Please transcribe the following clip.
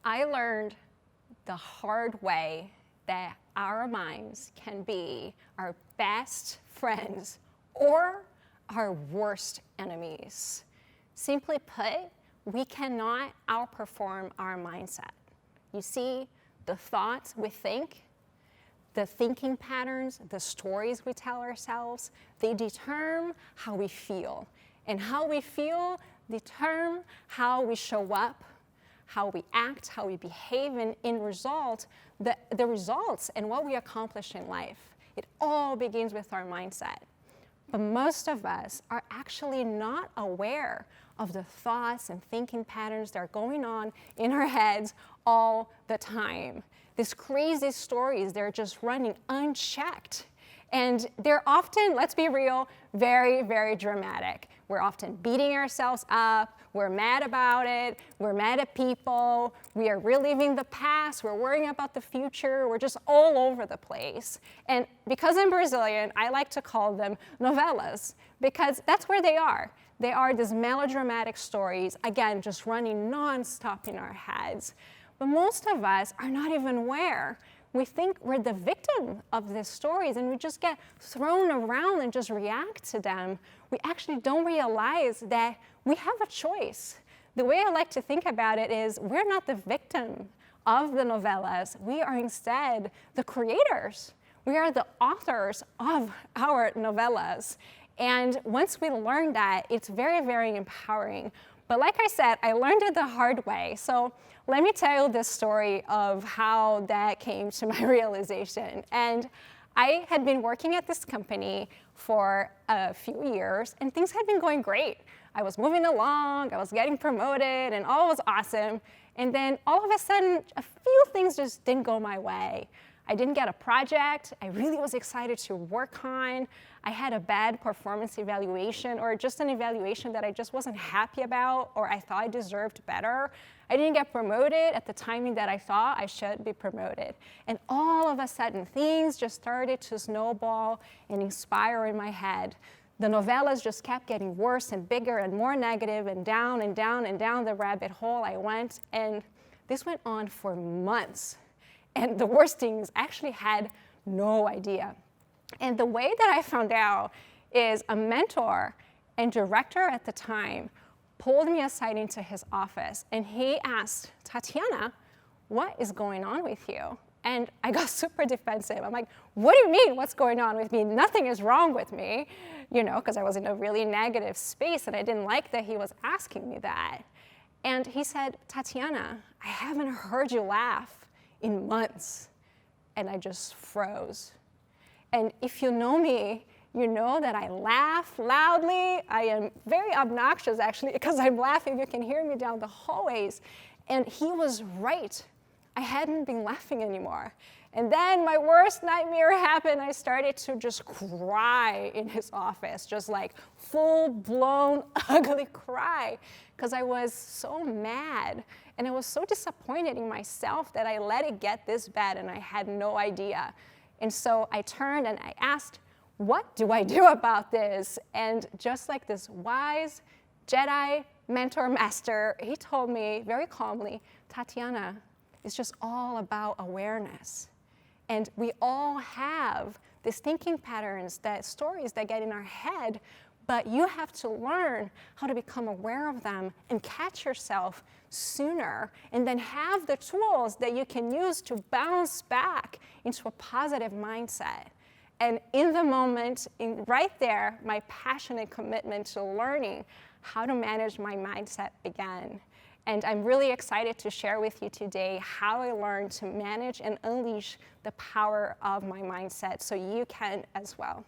I learned the hard way that our minds can be our best friends or our worst enemies. Simply put, we cannot outperform our mindset. You see, the thoughts we think, the thinking patterns, the stories we tell ourselves, they determine how we feel. And how we feel determine how we show up, how we act, how we behave, and in result, the results and what we accomplish in life. It all begins with our mindset. But most of us are actually not aware of the thoughts and thinking patterns that are going on in our heads all the time. These crazy stories, they're just running unchecked. And they're often, let's be real, very, very dramatic. We're often beating ourselves up, we're mad about it, we're mad at people, we are reliving the past, we're worrying about the future, we're just all over the place. And because I'm Brazilian, I like to call them novellas, because that's where they are. They are these melodramatic stories, again, just running nonstop in our heads. But most of us are not even aware. We think we're the victim of these stories and we just get thrown around and just react to them. We actually don't realize that we have a choice. The way I like to think about it is we're not the victim of the novellas. We are instead the creators. We are the authors of our novellas. And once we learn that, it's very, very empowering. But like I said, I learned it the hard way. So let me tell you the story of how that came to my realization. And I had been working at this company for a few years, and things had been going great. I was moving along, I was getting promoted, and all was awesome. And then all of a sudden, a few things just didn't go my way. I didn't get a project I really was excited to work on. I had a bad performance evaluation, or just an evaluation that I just wasn't happy about, or I thought I deserved better. I didn't get promoted at the timing that I thought I should be promoted. And all of a sudden, things just started to snowball and inspire in my head. The novellas just kept getting worse and bigger and more negative, and down and down and down the rabbit hole I went. And this went on for months. And the worst thing is I actually had no idea. And the way that I found out is a mentor and director at the time pulled me aside into his office, and he asked, Tatiana, what is going on with you? And I got super defensive. I'm like, what do you mean, what's going on with me? Nothing is wrong with me, because I was in a really negative space, and I didn't like that he was asking me that. And he said, Tatiana, I haven't heard you laugh in months. And I just froze. And if you know me, you know that I laugh loudly. I am very obnoxious, actually, because I'm laughing. You can hear me down the hallways. And he was right. I hadn't been laughing anymore. And then my worst nightmare happened. I started to just cry in his office, just like full-blown ugly cry, because I was so mad. And I was so disappointed in myself that I let it get this bad, and I had no idea. And so I turned and I asked, what do I do about this? And just like this wise Jedi mentor master, he told me very calmly, Tatiana, it's just all about awareness. And we all have these thinking patterns, that stories that get in our head, but you have to learn how to become aware of them and catch yourself sooner, and then have the tools that you can use to bounce back into a positive mindset. And in the moment, right there, my passionate commitment to learning how to manage my mindset began. And I'm really excited to share with you today how I learned to manage and unleash the power of my mindset so you can as well.